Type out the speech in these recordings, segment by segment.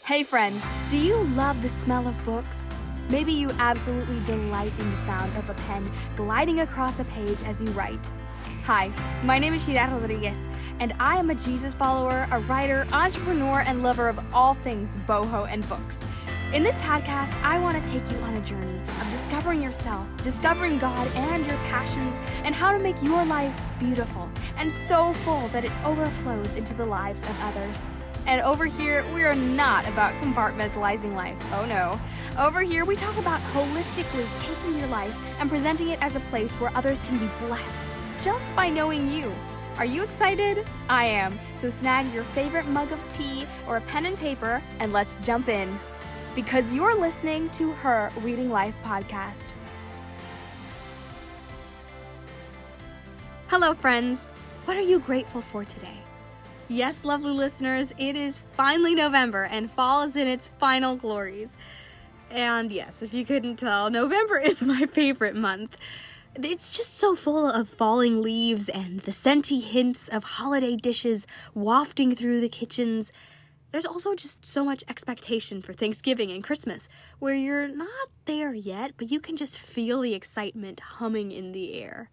Hey friend, do you love the smell of books? Maybe you absolutely delight in the sound of a pen gliding across a page as you write. Hi, my name is Shira Rodriguez, and I am a Jesus follower, a writer, entrepreneur, and lover of all things boho and books. In this podcast, I want to take you on a journey of discovering yourself, discovering God and your passions, and how to make your life beautiful and so full that it overflows into the lives of others. And over here, we are not about compartmentalizing life. Oh no. Over here, we talk about holistically taking your life and presenting it as a place where others can be blessed just by knowing you. Are you excited? I am. So snag your favorite mug of tea or a pen and paper and let's jump in. Because you're listening to Her Reading Life podcast. Hello, friends. What are you grateful for today? Yes, lovely listeners, it is finally November and fall is in its final glories. And yes, if you couldn't tell, November is my favorite month. It's just so full of falling leaves and the scenty hints of holiday dishes wafting through the kitchens. There's also just so much expectation for Thanksgiving and Christmas, where you're not there yet, but you can just feel the excitement humming in the air.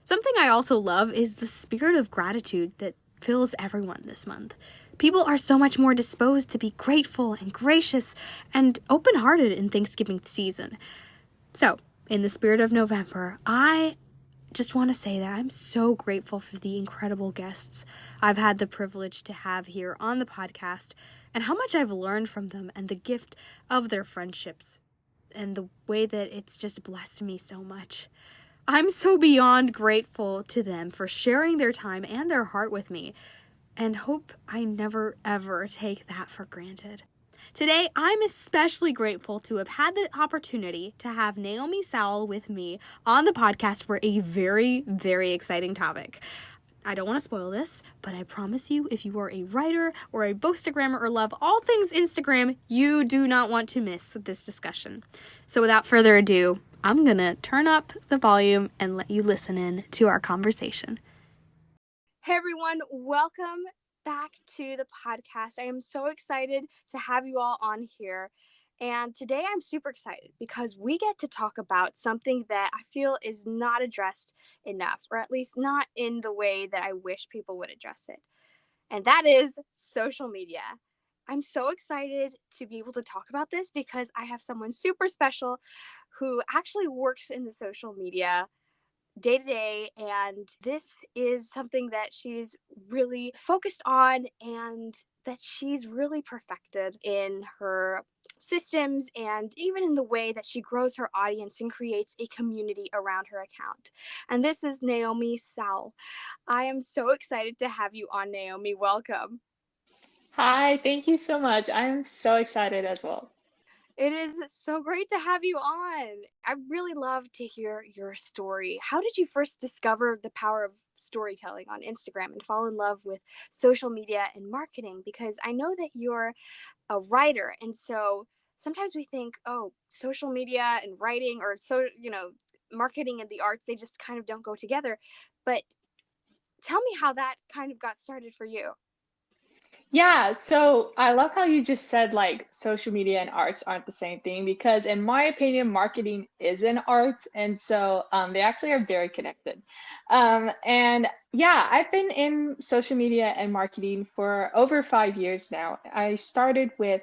Something I also love is the spirit of gratitude that fills everyone this month. People are so much more disposed to be grateful and gracious and open-hearted in Thanksgiving season. So, in the spirit of November, I just want to say that I'm so grateful for the incredible guests I've had the privilege to have here on the podcast and how much I've learned from them and the gift of their friendships and the way that it's just blessed me so much. I'm so beyond grateful to them for sharing their time and their heart with me, and hope I never ever take that for granted. Today, I'm especially grateful to have had the opportunity to have Naomi Sowell with me on the podcast for a very, very exciting topic. I don't want to spoil this, but I promise you, if you are a writer or a Bookstagrammer or love all things Instagram, you do not want to miss this discussion. So without further ado, I'm going to turn up the volume and let you listen in to our conversation. Hey everyone, welcome back to the podcast. I am so excited to have you all on here. And today I'm super excited because we get to talk about something that I feel is not addressed enough, or at least not in the way that I wish people would address it. And that is social media. I'm so excited to be able to talk about this because I have someone super special who actually works in the social media day to day, and this is something that she's really focused on and that she's really perfected in her systems and even in the way that she grows her audience and creates a community around her account. And this is Naomi Sowell. I am so excited to have you on, Naomi. Welcome. Hi, thank you so much. I'm so excited as well. It is so great to have you on. I really love to hear your story. How did you first discover the power of storytelling on Instagram and fall in love with social media and marketing? Because I know that you're a writer, and so sometimes we think, oh, social media and writing, or marketing and the arts, they just kind of don't go together. But tell me how that kind of got started for you. Yeah, so I love how you just said like social media and arts aren't the same thing because in my opinion, marketing is an art, and so they actually are very connected. And yeah, I've been in social media and marketing for over 5 years now. I started with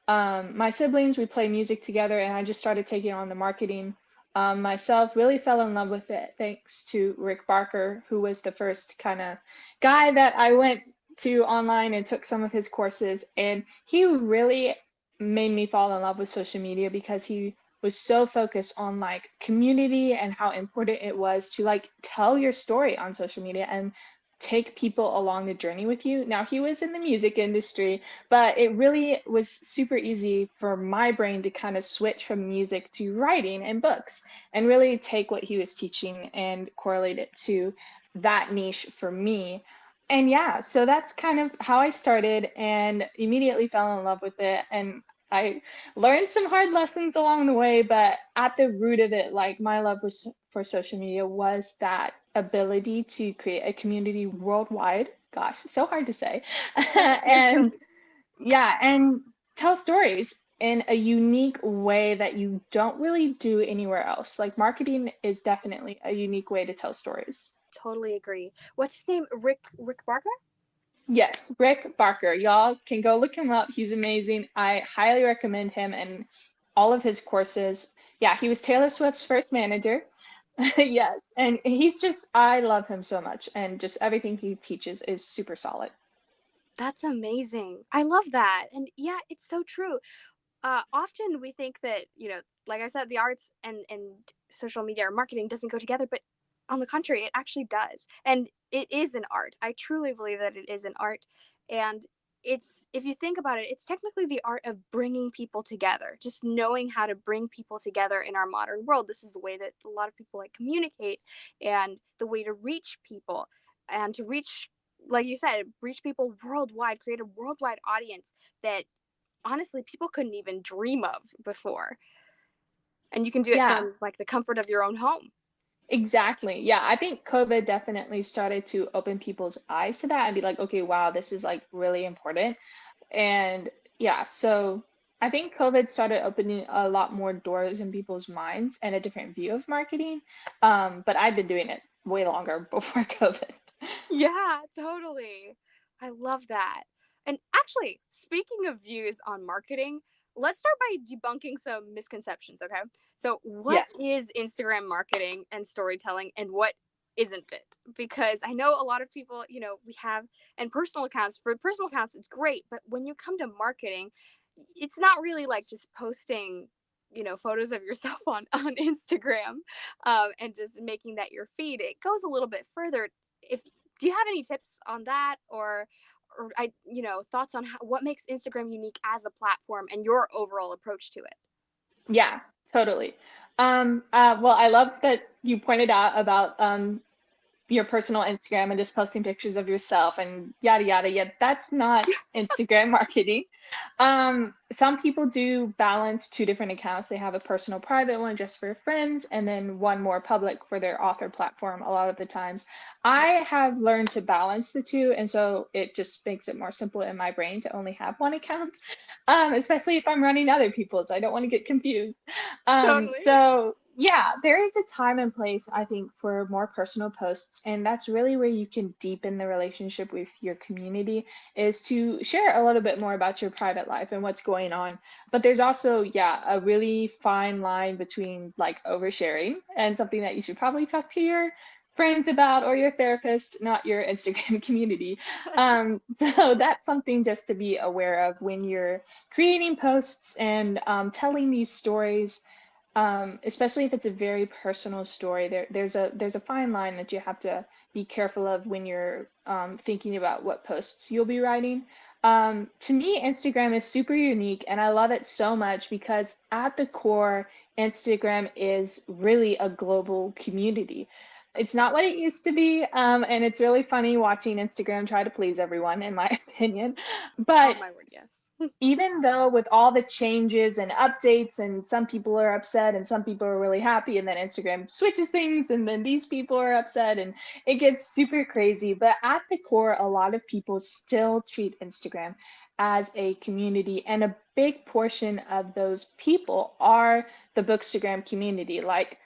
my siblings, we play music together, and I just started taking on the marketing myself. Really fell in love with it thanks to Rick Barker, who was the first kind of guy that I went to online and took some of his courses. And he really made me fall in love with social media because he was so focused on like community and how important it was to like tell your story on social media and take people along the journey with you. Now, he was in the music industry, but it really was super easy for my brain to kind of switch from music to writing and books and really take what he was teaching and correlate it to that niche for me. And yeah, so that's kind of how I started and immediately fell in love with it. And I learned some hard lessons along the way, but at the root of it, like my love was for social media was that ability to create a community worldwide. Gosh, so hard to say. You're And killing. yeah, and tell stories in a unique way that you don't really do anywhere else. Like marketing is definitely a unique way to tell stories. Totally agree. What's his name? Rick Barker? Yes, Rick Barker. Y'all can go look him up. He's amazing. I highly recommend him and all of his courses. Yeah, he was Taylor Swift's first manager. Yes, and I love him so much, and just everything he teaches is super solid. That's amazing. I love that. And yeah, it's so true. Often we think that, like I said, the arts and social media or marketing doesn't go together, but on the contrary, it actually does. And it is an art. I truly believe that it is an art. And it's, if you think about it, it's technically the art of bringing people together, just knowing how to bring people together in our modern world. This is the way that a lot of people like communicate, and the way to reach people, and to reach, like you said, reach people worldwide, create a worldwide audience that honestly people couldn't even dream of before, and you can do it Yeah, from like the comfort of your own home. exactly. Yeah, I think COVID definitely started to open people's eyes to that and be like, okay, wow, this is like really important. And yeah, so I think COVID started opening a lot more doors in people's minds and a different view of marketing. But I've been doing it way longer before COVID. Yeah, totally. I love that. And actually, speaking of views on marketing, let's start by debunking some misconceptions, okay? So what Yes. is Instagram marketing and storytelling, and what isn't it? Because I know a lot of people, we have, and personal accounts, for personal accounts it's great, but when you come to marketing, it's not really like just posting, photos of yourself on Instagram, and just making that your feed. It goes a little bit further. If Do you have any tips on that, or thoughts on what makes Instagram unique as a platform and your overall approach to it? Yeah, totally. Well, I love that you pointed out about your personal Instagram and just posting pictures of yourself and yada yada. Yet that's not Instagram marketing. Some people do balance two different accounts. They have a personal private one just for friends and then one more public for their author platform a lot of the times. I have learned to balance the two, and so it just makes it more simple in my brain to only have one account. Especially if I'm running other people's. I don't want to get confused. Totally. So yeah, there is a time and place, I think, for more personal posts, and that's really where you can deepen the relationship with your community, is to share a little bit more about your private life and what's going on. But there's also, yeah, a really fine line between like oversharing and something that you should probably talk to your friends about or your therapist, not your Instagram community. So that's something just to be aware of when you're creating posts and telling these stories, especially if it's a very personal story. There's a fine line that you have to be careful of when you're thinking about what posts you'll be writing. To me, Instagram is super unique, and I love it so much because at the core, Instagram is really a global community. It's not what it used to be, and it's really funny watching Instagram try to please everyone, in my opinion. Oh But my word, yes. even though with all the changes and updates, and some people are upset and some people are really happy, and then Instagram switches things and then these people are upset and it gets super crazy, but at the core a lot of people still treat Instagram as a community, and a big portion of those people are the Bookstagram community. Like,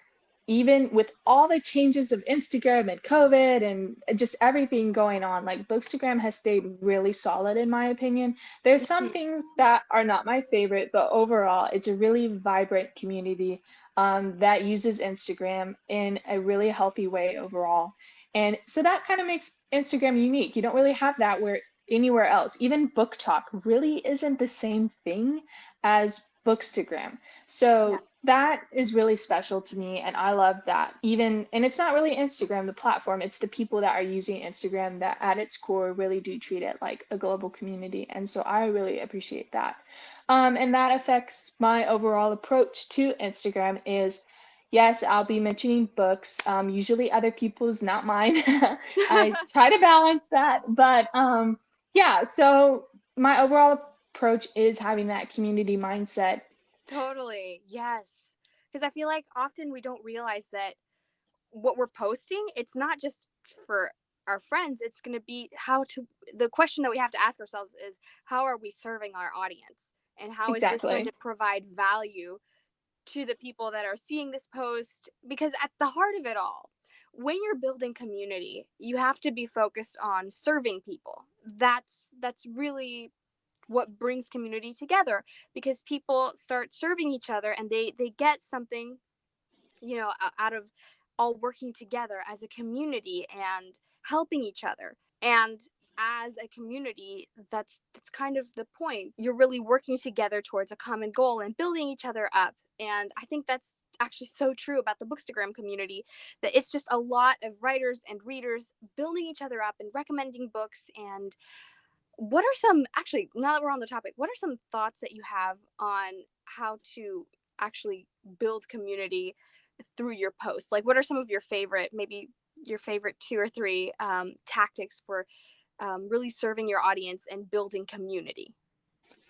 even with all the changes of Instagram and COVID and just everything going on, like Bookstagram has stayed really solid in my opinion. There's some Mhm. things that are not my favorite, but overall, it's a really vibrant community that uses Instagram in a really healthy way overall. And so that kind of makes Instagram unique. You don't really have that where anywhere else. Even Book Talk really isn't the same thing as Bookstagram. Yeah. So that is really special to me, and I love that. Even, and it's not really Instagram, the platform, it's the people that are using Instagram that at its core really do treat it like a global community. And so I really appreciate that. And that affects my overall approach to Instagram is, yes, I'll be mentioning books, usually other people's, not mine. I try to balance that, but yeah, so my overall approach is having that community mindset. Totally. Yes. Because I feel like often we don't realize that what we're posting, it's not just for our friends. It's going to be the question that we have to ask ourselves is, how are we serving our audience? and how is this going Exactly. to provide value to the people that are seeing this post? Because at the heart of it all, when you're building community, you have to be focused on serving people. That's really what brings community together, because people start serving each other and they get something, out of all working together as a community and helping each other. And as a community, that's kind of the point. You're really working together towards a common goal and building each other up. And I think that's actually so true about the Bookstagram community, that it's just a lot of writers and readers building each other up and recommending books. And what are some, actually, now that we're on the topic, what are some thoughts that you have on how to actually build community through your posts? Like, what are some of your favorite, maybe your favorite two or three tactics for really serving your audience and building community?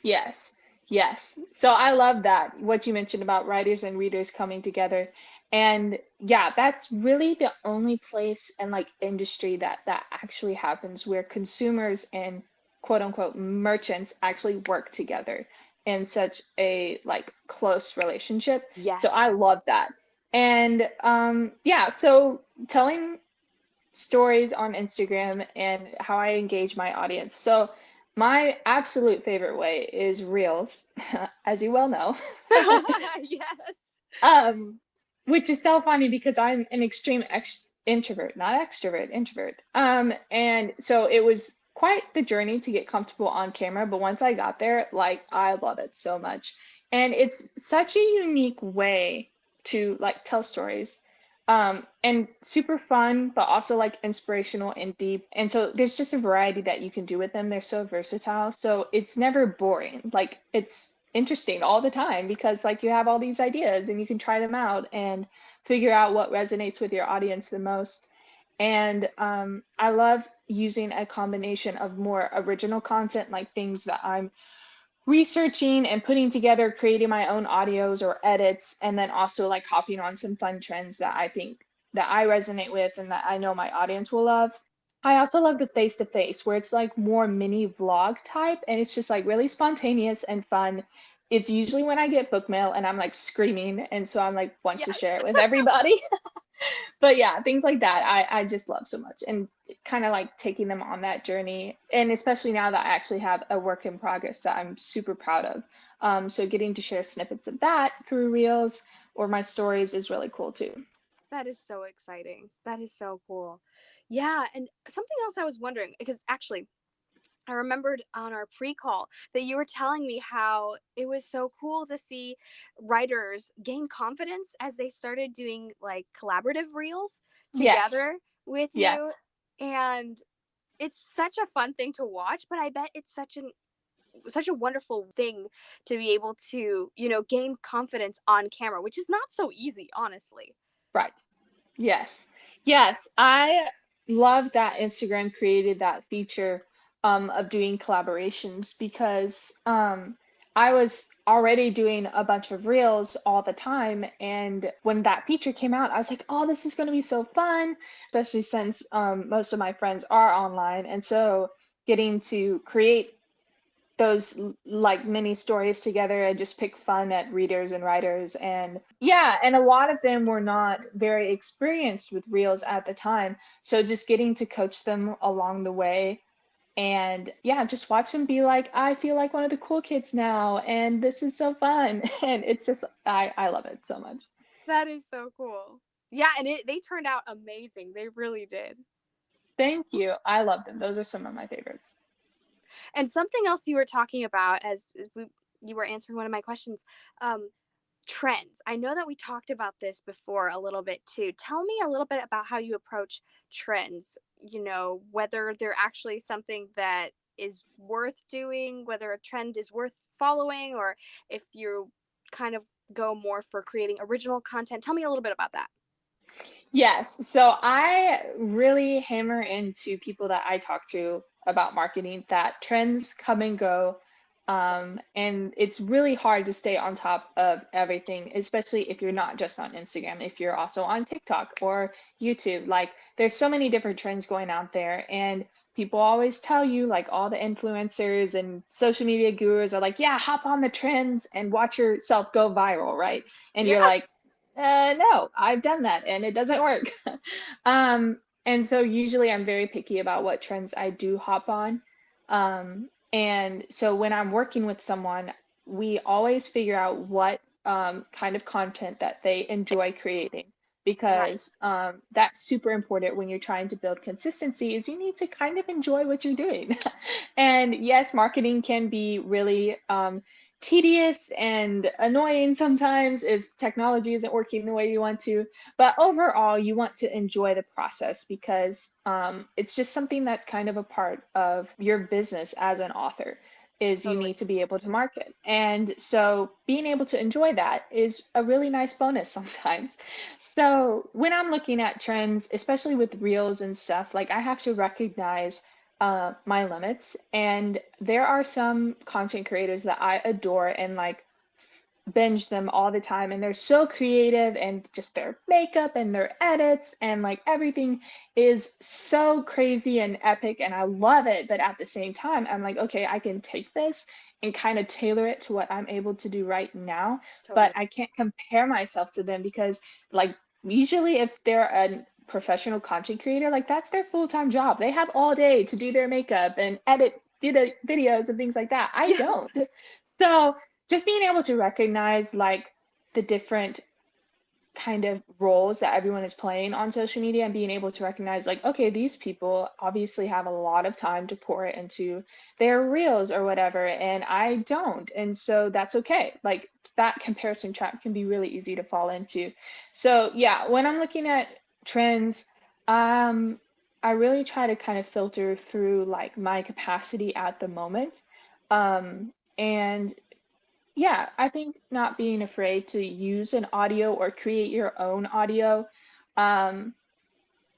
Yes, yes. So I love that, what you mentioned about writers and readers coming together. And yeah, that's really the only place and like industry that actually happens where consumers and quote unquote merchants actually work together in such a like close relationship. So Yes. I love that. And yeah, so telling stories on Instagram and how I engage my audience. So, my absolute favorite way is Reels, as you well know. Yes. Um, which is so funny because I'm an extreme introvert, not extrovert, introvert. And so it was quite the journey to get comfortable on camera, but once I got there, like I love it so much. And it's such a unique way to like tell stories. And super fun, but also like inspirational and deep. And so there's just a variety that you can do with them. They're so versatile. So it's never boring. Like it's interesting all the time because like you have all these ideas and you can try them out and figure out what resonates with your audience the most. And I love using a combination of more original content, like things that I'm researching and putting together, creating my own audios or edits, and then also like hopping on some fun trends that I think that I resonate with and that I know my audience will love. I also love the face to face where it's like more mini vlog type and it's just like really spontaneous and fun. It's usually when I get book mail and I'm like screaming and so I'm like want to Yes. share it with everybody. But yeah, things like that I just love so much and kind of like taking them on that journey. And especially now that I actually have a work in progress that I'm super proud of. So getting to share snippets of that through Reels or my stories is really cool too. That is so exciting. That is so cool. Yeah. And something else I was wondering, because actually, I remembered on our pre-call that you were telling me how it was so cool to see writers gain confidence as they started doing like collaborative reels Yes, together with yes, you. And it's such a fun thing to watch, but I bet it's such a wonderful thing to be able to, gain confidence on camera, which is not so easy, honestly. right. Yes. Yes. I love that Instagram created that feature of doing collaborations because I was already doing a bunch of reels all the time. And when that feature came out, I was like, oh, this is going to be so fun, especially since most of my friends are online. And so getting to create those like mini stories together and just pick fun at readers and writers. And yeah, and a lot of them were not very experienced with reels at the time, so just getting to coach them along the way and yeah, just watch them be like, I feel like one of the cool kids now and this is so fun. And it's just I love it so much. That is so cool. Yeah, and they turned out amazing. They really did. Thank you, I love them. Those are some of my favorites. And something else you were talking about you were answering one of my questions, um, trends. I know that we talked about this before a little bit too. Tell me a little bit about how you approach trends, whether they're actually something that is worth doing, whether a trend is worth following, or if you kind of go more for creating original content. Tell me a little bit about that. Yes. So I really hammer into people that I talk to about marketing that trends come and go. And it's really hard to stay on top of everything, especially if you're not just on Instagram, if you're also on TikTok or YouTube. Like there's so many different trends going out there. And people always tell you, like all the influencers and social media gurus are like, yeah, hop on the trends and watch yourself go viral, right? And Yeah. you're like, no, I've done that and it doesn't work. And so usually I'm very picky about what trends I do hop on. And so when I'm working with someone, we always figure out what kind of content that they enjoy creating, Right. because that's super important when you're trying to build consistency, is you need to kind of enjoy what you're doing. And yes, marketing can be really tedious and annoying sometimes if technology isn't working the way you want to. But overall, you want to enjoy the process, because it's just something that's kind of a part of your business as an author, is you need Totally. to be able to market. And so being able to enjoy that is a really nice bonus sometimes. So when I'm looking at trends, especially with reels and stuff, like I have to recognize my limits. And there are some content creators that I adore and like binge them all the time, and they're so creative, and just their makeup and their edits and like everything is so crazy and epic, and I love it. But at the same time, I'm like, okay, I can take this and kind of tailor it to what I'm able to do right now, but Totally. I can't compare myself to them, because like usually if they're a professional content creator, like that's their full-time job. They have all day to do their makeup and edit videos and things like that. I Yes. don't. So just being able to recognize like the different kind of roles that everyone is playing on social media, and being able to recognize like, okay, these people obviously have a lot of time to pour it into their reels or whatever, and I don't. And so that's okay. Like that comparison trap can be really easy to fall into. So yeah, when I'm looking at trends, um, I really try to kind of filter through like my capacity at the moment. And yeah, I think not being afraid to use an audio or create your own audio. Um,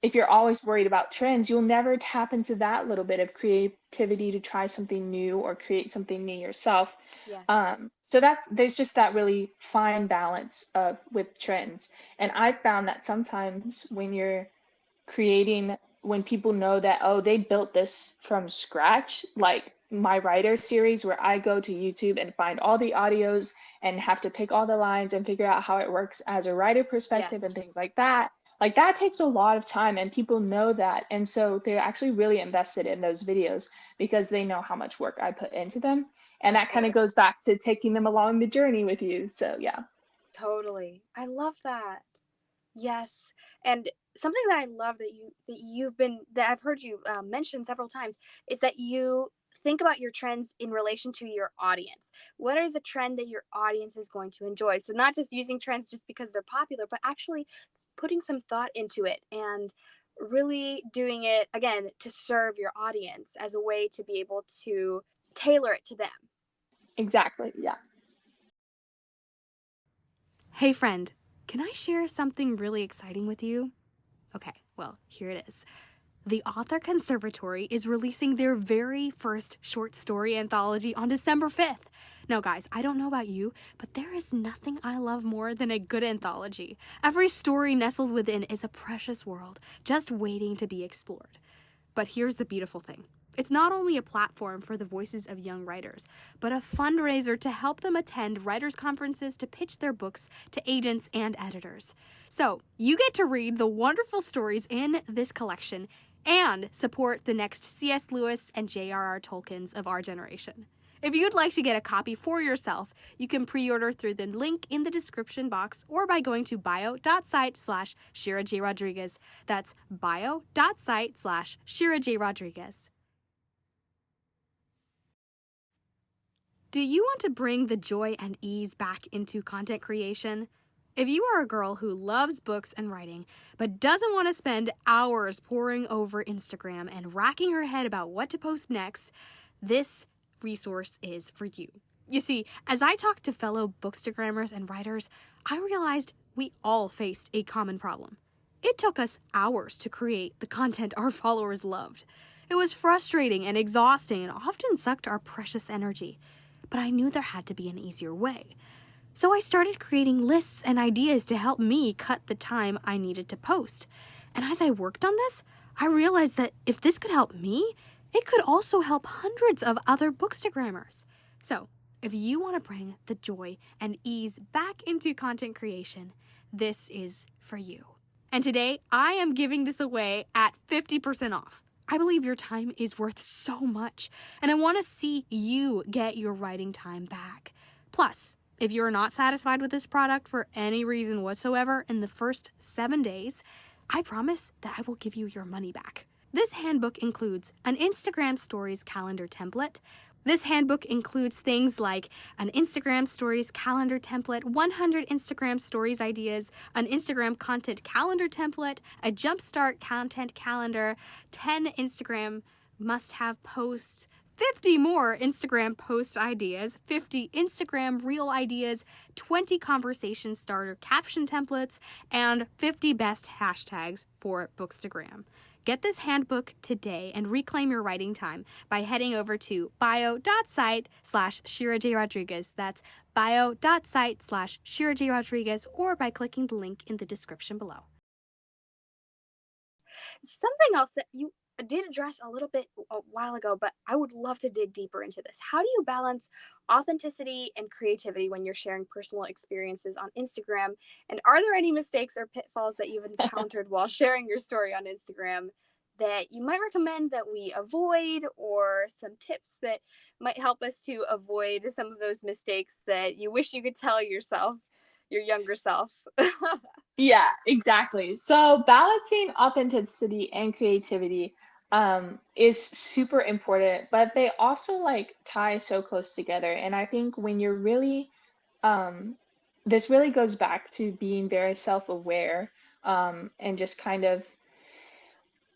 if you're always worried about trends, you'll never tap into that little bit of creativity to try something new or create something new yourself. Yes. So there's just that really fine balance of with trends. And I've found that sometimes when you're creating, when people know that, oh, they built this from scratch, like my writer series where I go to YouTube and find all the audios and have to pick all the lines and figure out how it works as a writer perspective and Yes. things like that. Like that takes a lot of time, and people know that. And so they're actually really invested in those videos because they know how much work I put into them. And Of that kind of course. goes back to taking them along the journey with you. So yeah. Totally. I love that. Yes. And something that I love that I've heard you mention several times is that you think about your trends in relation to your audience. What is a trend that your audience is going to enjoy? So not just using trends just because they're popular, but actually putting some thought into it and really doing it again to serve your audience as a way to be able to tailor it to them. Exactly. Yeah. Hey friend, can I share something really exciting with you? Okay, well, here it is. The Author Conservatory is releasing their very first short story anthology on December 5th. Now, guys, I don't know about you, but there is nothing I love more than a good anthology. Every story nestled within is a precious world, just waiting to be explored. But here's the beautiful thing. It's not only a platform for the voices of young writers, but a fundraiser to help them attend writers' conferences to pitch their books to agents and editors. So, you get to read the wonderful stories in this collection and support the next C.S. Lewis and J.R.R. Tolkien's of our generation. If you'd like to get a copy for yourself, you can pre-order through the link in the description box or by going to bio.site/Shira J. Rodriguez. That's bio.site/Shira J. Rodriguez. Do you want to bring the joy and ease back into content creation? If you are a girl who loves books and writing, but doesn't want to spend hours poring over Instagram and racking her head about what to post next, this resource is for you. You see, as I talked to fellow bookstagrammers and writers, I realized we all faced a common problem. It took us hours to create the content our followers loved. It was frustrating and exhausting and often sucked our precious energy. But I knew there had to be an easier way. So I started creating lists and ideas to help me cut the time I needed to post. And as I worked on this, I realized that if this could help me, it could also help hundreds of other bookstagrammers. So, if you want to bring the joy and ease back into content creation, this is for you. And today, I am giving this away at 50% off. I believe your time is worth so much, and I want to see you get your writing time back. Plus, if you're not satisfied with this product for any reason whatsoever in the first 7 days, I promise that I will give you your money back. This handbook includes an Instagram Stories calendar template. This handbook includes things like an Instagram Stories calendar template, 100 Instagram Stories ideas, an Instagram content calendar template, a Jumpstart content calendar, 10 Instagram must-have posts, 50 more Instagram post ideas, 50 Instagram reel ideas, 20 conversation starter caption templates, and 50 best hashtags for Bookstagram. Get this handbook today and reclaim your writing time by heading over to bio.site/Shira J. Rodriguez. That's bio.site/Shira J. Rodriguez, or by clicking the link in the description below. Something else that you did address a little bit a while ago, but I would love to dig deeper into this. How do you balance authenticity and creativity when you're sharing personal experiences on Instagram? And are there any mistakes or pitfalls that you've encountered while sharing your story on Instagram that you might recommend that we avoid, or some tips that might help us to avoid some of those mistakes that you wish you could tell yourself, your younger self? Yeah, exactly. So balancing authenticity and creativity is super important, but they also like tie so close together. And I think when you're really, um, this really goes back to being very self-aware, and just kind of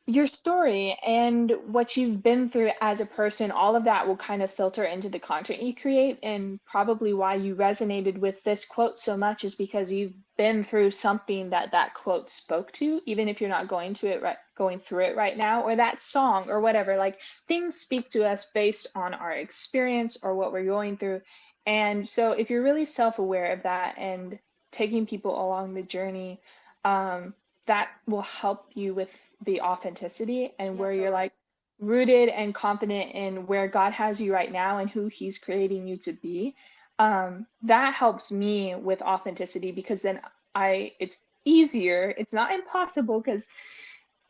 your story and what you've been through as a person, all of that will kind of filter into the content you create. And probably why you resonated with this quote so much is because you've been through something that that quote spoke to, even if you're not going through it right now, or that song or whatever. Like, things speak to us based on our experience or what we're going through. And so if you're really self-aware of that and taking people along the journey, um, that will help you with the authenticity, and Yeah, where you're totally. like rooted and confident in where God has you right now and who He's creating you to be. That helps me with authenticity, because then it's easier. It's not impossible, because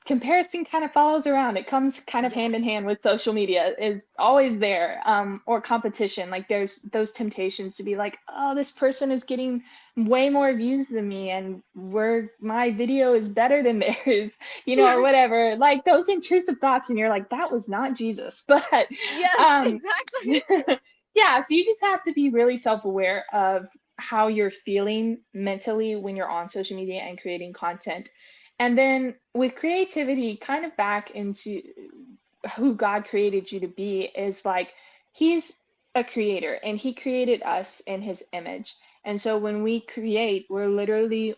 comparison kind of follows around. It comes kind of Yeah. hand in hand with social media, is always there. Or competition. Like, there's those temptations to be like, oh, this person is getting way more views than me, and where my video is better than theirs, or whatever. Like, those intrusive thoughts, and you're like, that was not Jesus. But Yes, um exactly. yeah, so you just have to be really self-aware of how you're feeling mentally when you're on social media and creating content. And then with creativity, kind of back into who God created you to be, is like, He's a creator and He created us in His image. And so when we create, we're literally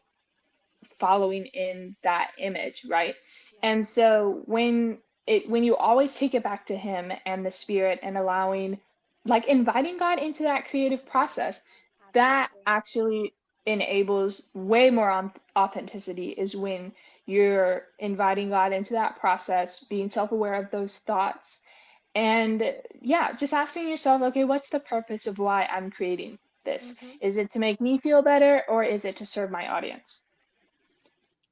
following in that image, right? And Yes, so when you always take it back to Him and the Spirit, and allowing, like, inviting God into that creative process, that absolutely. actually enables way more authenticity, is when you're inviting God into that process, being self-aware of those thoughts, and yeah, just asking yourself, okay, what's the purpose of why I'm creating this? Hmm. Is it to make me feel better, or is it to serve my audience?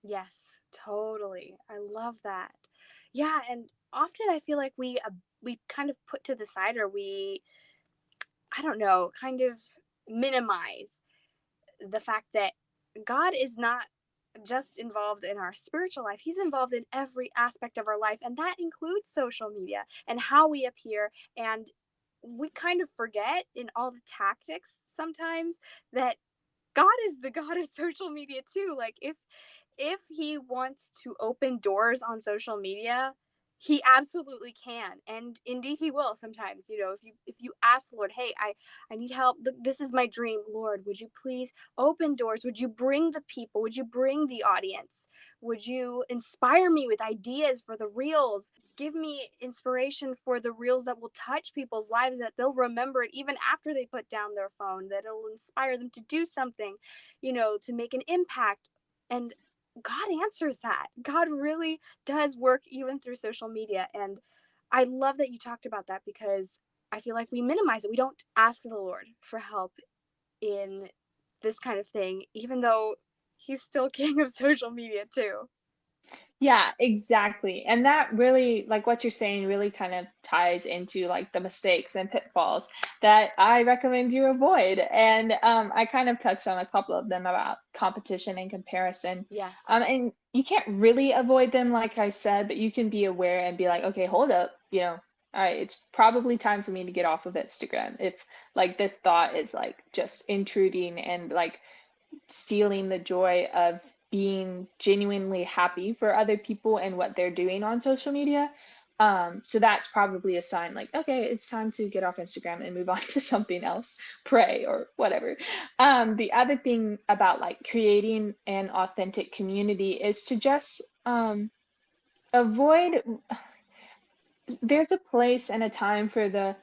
Yes, totally. I love that. Yeah, and often I feel like we kind of put to the side, or we, I don't know, kind of minimize the fact that God is not just involved in our spiritual life. He's involved in every aspect of our life, and that includes social media and how we appear. And we kind of forget in all the tactics sometimes that God is the God of social media too. Like, if he wants to open doors on social media, he absolutely can, and indeed he will sometimes. If you ask the Lord, hey, I need help, this is my dream, Lord, would you please open doors? Would you bring the people? Would you bring the audience? Would you inspire me with ideas for the reels? Give me inspiration for the reels that will touch people's lives, that they'll remember it even after they put down their phone, that it'll inspire them to do something, to make an impact. And God answers that. God really does work even through social media. And I love that you talked about that because I feel like we minimize it. We don't ask the Lord for help in this kind of thing, even though he's still king of social media too. Yeah, exactly. And that really, like what you're saying, really kind of ties into like the mistakes and pitfalls that I recommend you avoid. And I kind of touched on a couple of them about competition and comparison. Yes. And you can't really avoid them, like I said, but you can be aware and be like, okay, hold up, all right, it's probably time for me to get off of Instagram. If like this thought is like just intruding and like stealing the joy of being genuinely happy for other people and what they're doing on social media. So that's probably a sign like, okay, it's time to get off Instagram and move on to something else, pray or whatever. The other thing about like creating an authentic community is to just avoid there's a place and a time for the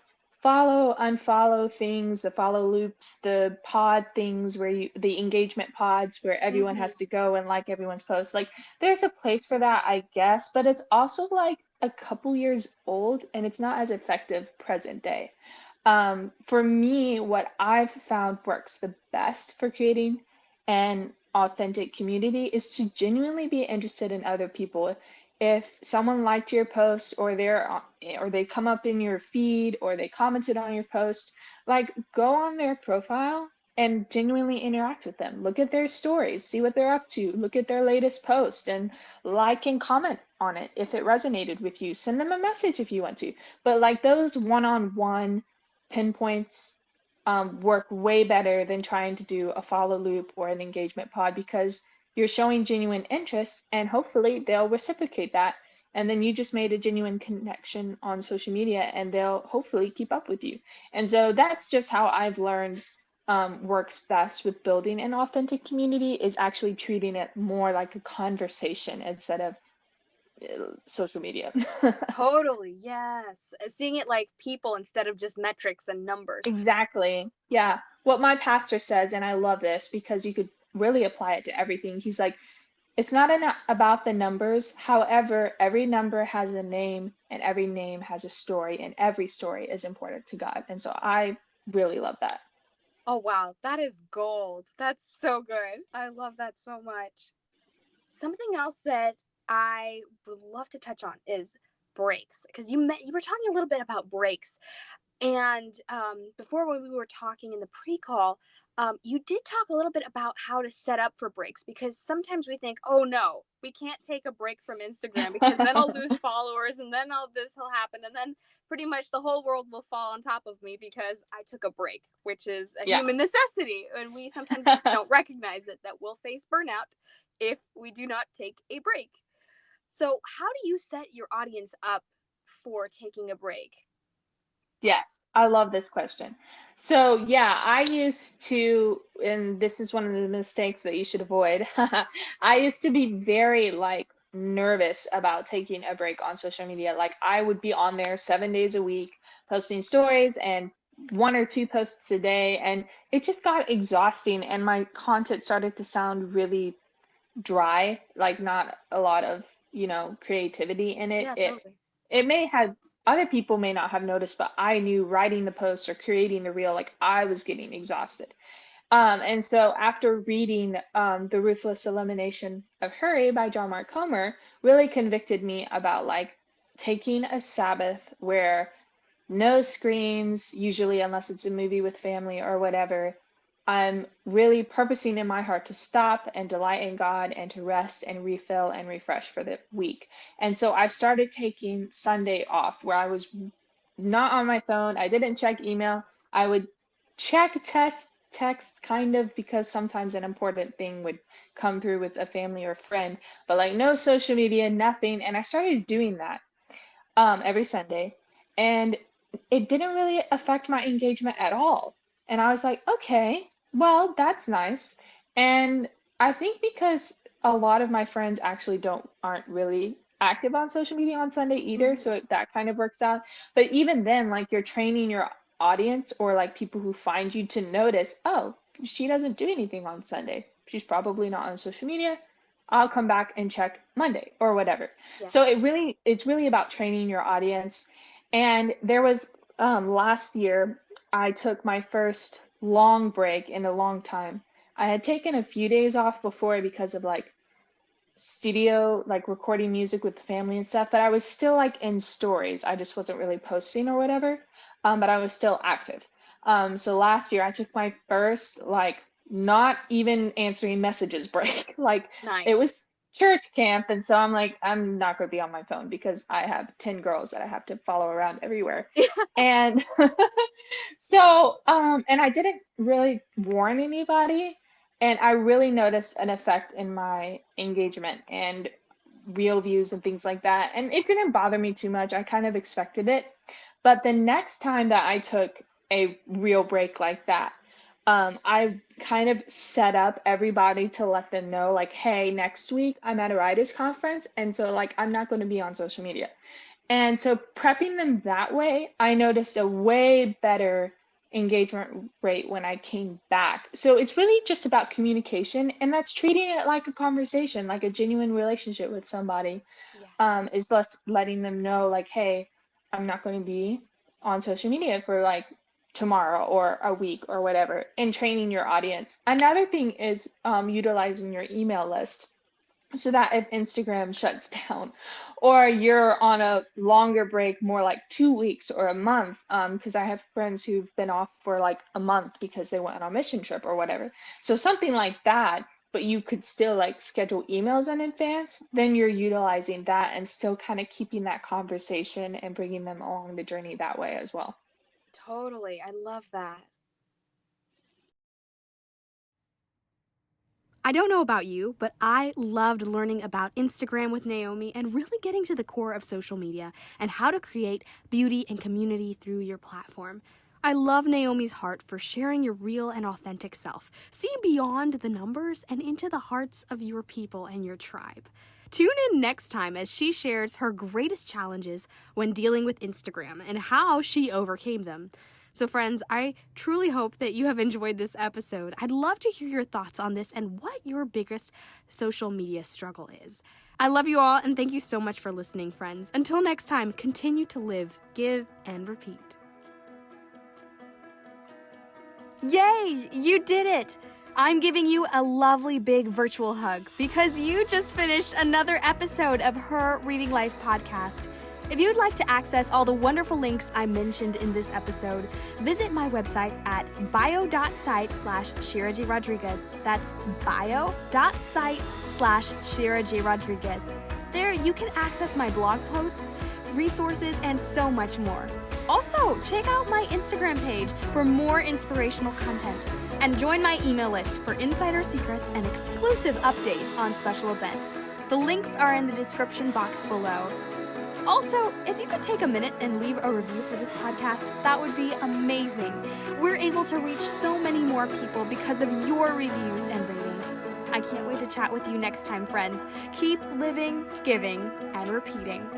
follow, unfollow things, the follow loops, the pod things where the engagement pods where everyone Mm-hmm. has to go and like everyone's post. Like there's a place for that, I guess, but it's also like a couple years old and it's not as effective present day. For me, what I've found works the best for creating an authentic community is to genuinely be interested in other people. If someone liked your post or they come up in your feed or they commented on your post, like go on their profile and genuinely interact with them. Look at their stories, see what they're up to, look at their latest post and like and comment on it if it resonated with you. Send them a message if you want to. But like those one-on-one pinpoints work way better than trying to do a follow loop or an engagement pod because you're showing genuine interest and hopefully they'll reciprocate that. And then you just made a genuine connection on social media and they'll hopefully keep up with you. And so that's just how I've learned works best with building an authentic community is actually treating it more like a conversation instead of social media. Totally. Yes. Seeing it like people instead of just metrics and numbers. Exactly. Yeah. What my pastor says, and I love this because you could really apply it to everything. He's like, it's not about the numbers. However, every number has a name and every name has a story, and every story is important to God. And so I really love that. Oh, wow. That is gold. That's so good. I love that so much. Something else that I would love to touch on is breaks because you were talking a little bit about breaks. And before, when we were talking in the pre-call, you did talk a little bit about how to set up for breaks because sometimes we think, oh no, we can't take a break from Instagram because then I'll lose followers and then all this will happen and then pretty much the whole world will fall on top of me because I took a break, which is a Yeah. human necessity. And we sometimes just don't recognize it that we'll face burnout if we do not take a break. So, how do you set your audience up for taking a break? Yes, I love this question. So, yeah, I used to, and this is one of the mistakes that you should avoid. I used to be very like nervous about taking a break on social media. Like, I would be on there 7 days a week posting stories and one or two posts a day, and it just got exhausting, and my content started to sound really dry, like not a lot of, creativity in it. Yeah, It totally. it may have other people may not have noticed, but I knew writing the post or creating the reel, like I was getting exhausted. And so after reading The Ruthless Elimination of Hurry by John Mark Comer, really convicted me about like taking a Sabbath where no screens, usually unless it's a movie with family or whatever. I'm really purposing in my heart to stop and delight in God and to rest and refill and refresh for the week. And so I started taking Sunday off where I was not on my phone. I didn't check email. I would check text kind of because sometimes an important thing would come through with a family or friend, but like no social media, nothing. And I started doing that every Sunday. And it didn't really affect my engagement at all. And I was like, okay, well, that's nice. And I think because a lot of my friends actually aren't really active on social media on Sunday either, so Hmm. that kind of works out. But even then, like you're training your audience or like people who find you to notice, oh, she doesn't do anything on Sunday. She's probably not on social media. I'll come back and check Monday or whatever. Yeah. So it's really about training your audience. And there was last year, I took my first long break in a long time. I had taken a few days off before because of like studio, like recording music with the family and stuff, but I was still like in stories. I just wasn't really posting or whatever, but I was still active. So last year I took my first like not even answering messages break. Like it Nice. was church camp, and so I'm like, I'm not going to be on my phone because I have 10 girls that I have to follow around everywhere. And so, and I didn't really warn anybody, and I really noticed an effect in my engagement and real views and things like that. And it didn't bother me too much. I kind of expected it. But the next time that I took a real break like that, I kind of set up everybody to let them know, like, hey, next week I'm at a writers conference, and so like I'm not going to be on social media. And so prepping them that way, I noticed a way better engagement rate when I came back. So it's really just about communication, and that's treating it like a conversation, like a genuine relationship with somebody. Yes. Is just letting them know, like, hey, I'm not going to be on social media for like tomorrow or a week or whatever, and training your audience. Another thing is utilizing your email list so that if Instagram shuts down or you're on a longer break, more like 2 weeks or a month, because I have friends who've been off for like a month because they went on a mission trip or whatever. So something like that, but you could still like schedule emails in advance, then you're utilizing that and still kind of keeping that conversation and bringing them along the journey that way as well. Totally. I love that. I don't know about you, but I loved learning about Instagram with Naomi and really getting to the core of social media and how to create beauty and community through your platform. I love Naomi's heart for sharing your real and authentic self, seeing beyond the numbers and into the hearts of your people and your tribe. Tune in next time as she shares her greatest challenges when dealing with Instagram and how she overcame them. So, friends, I truly hope that you have enjoyed this episode. I'd love to hear your thoughts on this and what your biggest social media struggle is. I love you all, and thank you so much for listening, friends. Until next time, continue to live, give, and repeat. Yay! You did it! I'm giving you a lovely big virtual hug because you just finished another episode of Her Reading Life podcast. If you'd like to access all the wonderful links I mentioned in this episode, visit my website at bio.site/Shira J. Rodriguez. That's bio.site/Shira J. Rodriguez. There you can access my blog posts, resources, and so much more. Also, check out my Instagram page for more inspirational content and join my email list for insider secrets and exclusive updates on special events. The links are in the description box below. Also, if you could take a minute and leave a review for this podcast, that would be amazing. We're able to reach so many more people because of your reviews and ratings. I can't wait to chat with you next time, friends. Keep living, giving, and repeating.